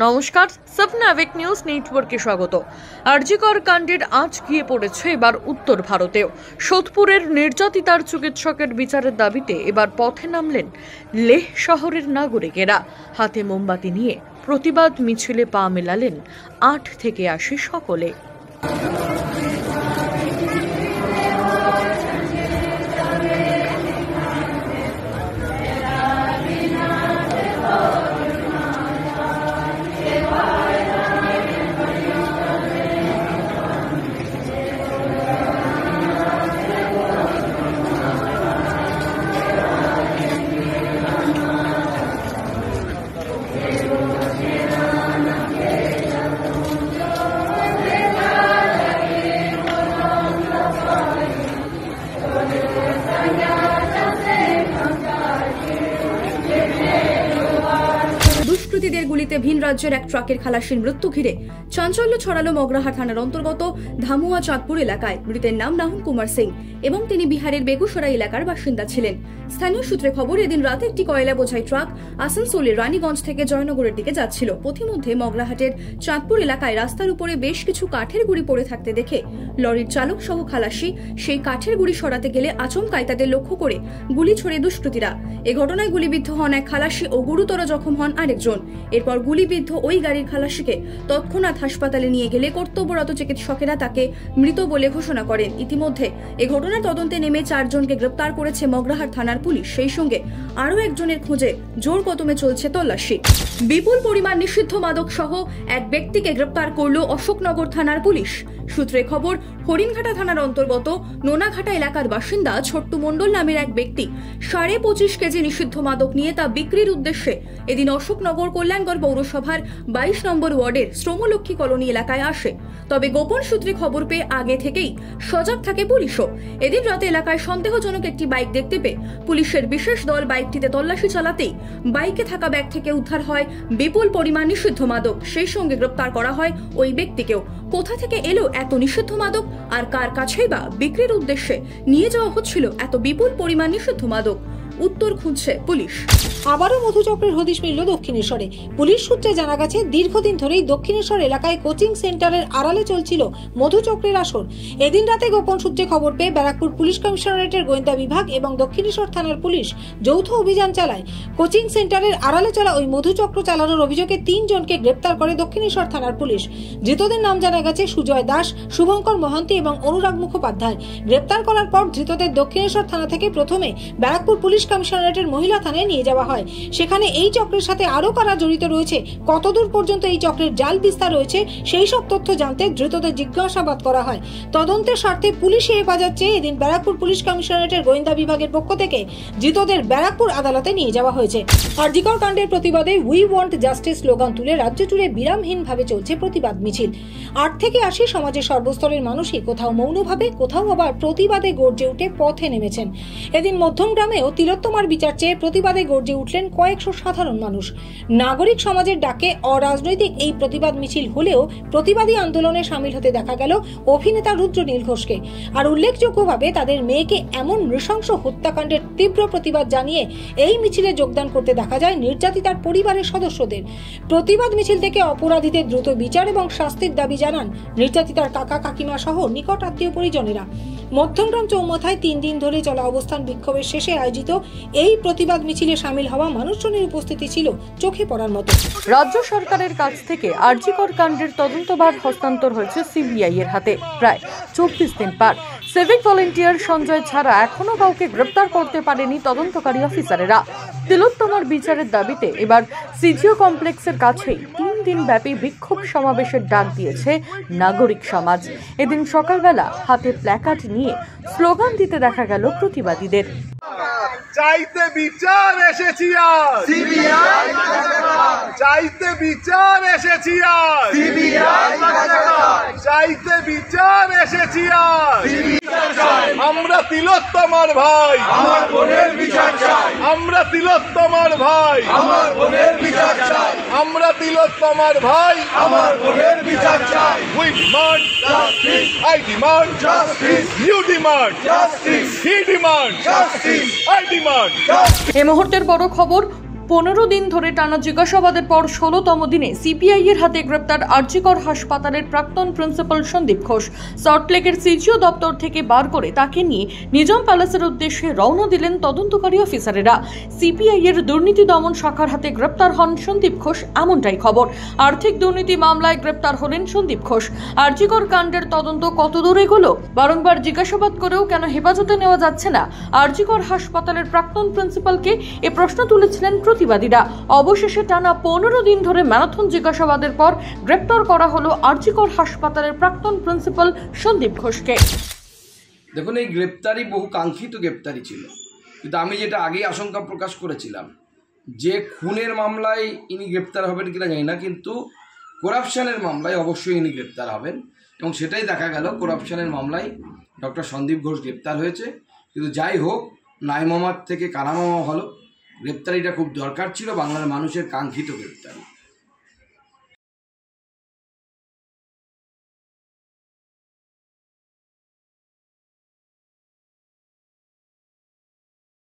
নমস্কার, সপনা আবেগ নিউজ নেটওয়ার্কে স্বাগত। আরজিকর কাণ্ডের আঁচ গিয়ে পড়েছে এবার উত্তর ভারতেও। সোদপুরের নির্যাতিতার চিকিৎসকের বিচারের দাবিতে এবার পথে নামলেন লেহ শহরের নাগরিকেরা। হাতে মোমবাতি নিয়ে প্রতিবাদ মিছিলে পা মেলালেন 8 থেকে 80 সকলে। দুষ্কৃতীদের গুলিতে ভিন রাজ্যের এক ট্রাকের খালাসির মৃত্যু ঘিরে চাঞ্চল্য ছড়ালো মগরাহাট থানার অন্তর্গত ধামুয়া চাঁদপুর এলাকায়। মৃতের নাম রাহুল কুমার সিং এবং তিনি বিহারের বেগুসরাই এলাকার বাসিন্দা ছিলেন। স্থানীয় সূত্রে খবর, এদিন রাতে একটি কয়লা বোঝাই ট্রাক আসানসোলের রানীগঞ্জ থেকে জয়নগরের দিকে যাচ্ছিল। পথিমধ্যে মগরাহাটের চাঁদপুর এলাকায় রাস্তার উপরে বেশ কিছু কাঠের গুঁড়ি পড়ে থাকতে দেখে লরির চালক সহ খালাসি সেই কাঠের গুঁড়ি সরাতে গেলে আচমকাই তাদের লক্ষ্য করে গুলি ছোড়ে দুষ্কৃতীরা। এ ঘটনায় গুলিবিদ্ধ হন এক খালাসি ও গুরুতর জখম হন আরেকজন। এরপর গুলিবিদ্ধ ওই গাড়ির খালাসিকে তৎক্ষণাৎ হাসপাতালে নিয়ে গেলে কর্তব্যরত চিকিৎসকেরা তাকে মৃত বলে ঘোষণা করেন। ইতিমধ্যে এ ঘটনার তদন্তে নেমে 4 জনকে গ্রেপ্তার করেছে মগরাহাট থানার পুলিশ। সেই সঙ্গে আরও একজনের খোঁজে জোর কদমে চলছে তল্লাশি। বিপুল পরিমাণ নিষিদ্ধ মাদক সহ এক ব্যক্তিকে গ্রেপ্তার করল অশোকনগর থানার পুলিশ। সূত্রে খবর, হরিণঘাটা থানার অন্তর্গত নোনাঘাটা এলাকার বাসিন্দা ছোট্টু মণ্ডল নামের এক ব্যক্তি 25.5 কেজি নিষিদ্ধ মাদক নিয়ে তা বিক্রির উদ্দেশ্যে এদিন অশোকনগর কল্যাণগড় পৌরসভার 22 নম্বর ওয়ার্ডের শ্রমলক্ষ্মী কলোনি এলাকায় আসে। তবে গোপন সূত্রে খবর পেয়ে আগে থেকেই সজাগ থাকে পুলিশও। এদিন রাতে এলাকায় সন্দেহজনক একটি বাইক দেখতে পেয়ে পুলিশের বিশেষ দল বাইকটিতে তল্লাশি চালাতেই বাইকে থাকা ব্যাগ থেকে উদ্ধার হয় বিপুল পরিমাণ নিষিদ্ধ মাদক। সেই সঙ্গে গ্রেপ্তার করা হয় ওই ব্যক্তিকেও। কোথা থেকে এলো এত নিষিদ্ধ মাদক আর কার কাছেই বা বিক্রির উদ্দেশ্যে নিয়ে যাওয়া হচ্ছিল এত বিপুল পরিমাণ নিষিদ্ধ মাদক, উত্তর খুঁজছে পুলিশ। আবারও মধুচক্রের হদিশ মিলল দক্ষিণেশ্বরে। পুলিশ সূত্রে জানা গেছে, দীর্ঘদিন ধরেই দক্ষিণেশ্বর এলাকায় কোচিং সেন্টারের আড়ালে চলছিল মধুচক্রের আসর। এদিন রাতে গোপন সূত্রে খবর পেয়ে ব্যারাকপুর পুলিশ কমিশনারেটের গোয়েন্দা বিভাগ এবং দক্ষিণেশ্বর থানার পুলিশ যৌথ অভিযান চালায়। কোচিং সেন্টারের আড়ালে চলা ওই মধুচক্র চালানোর অভিযোগে 3 জনকে গ্রেপ্তার করে দক্ষিণেশ্বর থানার পুলিশ। ধৃতদের নাম জানা গেছে সুজয় দাস, শুভঙ্কর মহান্তি এবং অনুরাগ মুখোপাধ্যায়। গ্রেপ্তার করার পর ধৃতদের দক্ষিণেশ্বর থানা থেকে প্রথমে ব্যারাকপুর পুলিশ কমিশনারেটের মহিলা থানায় নিয়ে যাওয়া হয়। সেখানে এই চক্রের সাথে আরো কারা জড়িত রয়েছে, কতদূর পর্যন্ত এই চক্রের জাল বিস্তার রয়েছে, সেই সব তথ্য জানতে ধৃতদের জিজ্ঞাসাবাদ করা হয়। তদন্তের স্বার্থে পুলিশি হেফাজত চেয়ে এদিন ব্যারাকপুর পুলিশ কমিশনারেটের গোয়েন্দা বিভাগের পক্ষ থেকে ধৃতদের ব্যারাকপুর আদালতে নিয়ে যাওয়া হয়েছে। আরজিকর কাণ্ডের প্রতিবাদে উই ওয়ান্ট জাস্টিস স্লোগান তুলে রাজ্য জুড়ে বিরামহীনভাবে চলছে প্রতিবাদ মিছিল। 8 থেকে 80 সমাজের সর্বস্তরের মানুষই কোথাও মৌনভাবে, কোথাও আবার প্রতিবাদে গর্জে উঠে পথে নেমেছেন। এদিন মধ্যমগ্রামেও তিলোত্তমার বিচার চেয়ে প্রতিবাদে গর্জে উঠলেন কয়েকশো সাধারণ মানুষ। নাগরিক সমাজের ডাকে অরাজনৈতিক এই প্রতিবাদ মিছিল হলেও প্রতিবাদী আন্দোলনে সামিল হতে দেখা গেল অভিনেতা রুদ্রনীল ঘোষকে। আর উল্লেখযোগ্যভাবে তাদের মেয়েকে এমন নৃশংস হত্যাকাণ্ডের তীব্র প্রতিবাদ জানিয়ে এই মিছিলে যোগদান করতে দেখা যায় নির্যাতিতার পরিবারের সদস্যদের। প্রতিবাদ মিছিল থেকে অপরাধীদের দ্রুত বিচার এবং শাস্তির দাবি জানান নির্যাতিতার কাকা কাকিমা সহ নিকট আত্মীয় পরিজনেরা। মধ্যমগ্রাম চৌমাথায় 3 দিন ধরে চলা অবস্থান বিক্ষোভের শেষে আয়োজিত এই প্রতিবাদ মিছিলে সামিল হওয়া মানুষজনের উপস্থিতি ছিল চোখে পড়ার মতো। রাজ্য সরকারের কাছ থেকে আরজিকর কাণ্ডের তদন্তভার হস্তান্তর হয়েছে সিবিআই এর হাতে। প্রায় 24 দিন পার সিভিক ভলেন্টিয়ার সঞ্জয় ছাড়া এখনো কাউকে গ্রেপ্তার করতে পারেনি তদন্তকারী অফিসারেরা। তিলোত্তমার বিচারের দাবিতে এবার সিজিও কমপ্লেক্সের কাছেই 3 দিন ব্যাপী বিক্ষোভ সমাবেশের ডাক দিয়েছে নাগরিক সমাজ। এদিন সকালবেলা হাতে প্ল্যাকার্ড নিয়ে স্লোগান দিতে দেখা গেল প্রতিবাদীদের। চাইতে বিচার এসেছি আজ, সিবিআই চাইতে বিচার এসেছি আজ, সিবিআই চাইতে বিচার এসেছি আজ। আমরা তিলোত্তমার ভাই, আমার বোনের বিচার চাই। আমরা তিলোত্তমার ভাই, আমার বোনের বিচার চাই। আমরা তিলোত্তমার ভাই, আমার বোনের বিচার চাই। We demand justice. I demand justice. You demand justice. He demand justice. I demand justice. এই মুহূর্তের বড় খবর, 15 দিন ধরে টানা জিজ্ঞাসাবাদের পর 16তম দিনে সিবিআই এর হাতে গ্রেপ্তার আরজিকর হাসপাতালের প্রাক্তন প্রিন্সিপাল সন্দীপ ঘোষ। সল্টলেকের সিজিও দপ্তর থেকে বার করে তাকে নিয়ে নিজাম প্যালেসের উদ্দেশ্যে রওনা দিলেন তদন্তকারী অফিসারেরা। সিবিআই এর দুর্নীতি দমন শাখার হাতে গ্রেপ্তার হন সন্দীপ ঘোষ, এমনটাই খবর। আর্থিক দুর্নীতি মামলায় গ্রেপ্তার হলেন সন্দীপ ঘোষ। আরজিকর কাণ্ডের তদন্ত কত দূর এগোলো? বারংবার জিজ্ঞাসাবাদ করেও কেন হেফাজতে নেওয়া যাচ্ছে না আরজিকর হাসপাতালের প্রাক্তন প্রিন্সিপালকে, এ প্রশ্ন তুলেছিলেন প্রতিবাদীরা। অবশেষে টানা 15 দিন ধরে ম্যারাথন জিজ্ঞাসাবাদের পর গ্রেপ্তার করা হলো আরজিকর হাসপাতালের প্রাক্তন প্রিন্সিপাল সন্দীপ ঘোষকে। দেখুন, এই গ্রেপ্তারি বহু কাঙ্ক্ষিত গ্রেপ্তারি ছিল, কিন্তু আমি যেটা আগেই আশঙ্কা প্রকাশ করেছিলাম যে খুনের মামলায় ইনি গ্রেপ্তার হবেন কিনা জানি না, কিন্তু করাপশানের মামলায় অবশ্যই ইনি গ্রেপ্তার হবেন, এবং সেটাই দেখা গেল। করাপশানের মামলায় ডক্টর সন্দীপ ঘোষ গ্রেপ্তার হয়েছে। কিন্তু যাই হোক, নাই মামার থেকে কারা মামা হলো, গ্রেপ্তারিটা খুব দরকার ছিল, বাংলার মানুষের কাঙ্ক্ষিত গ্রেপ্তারি।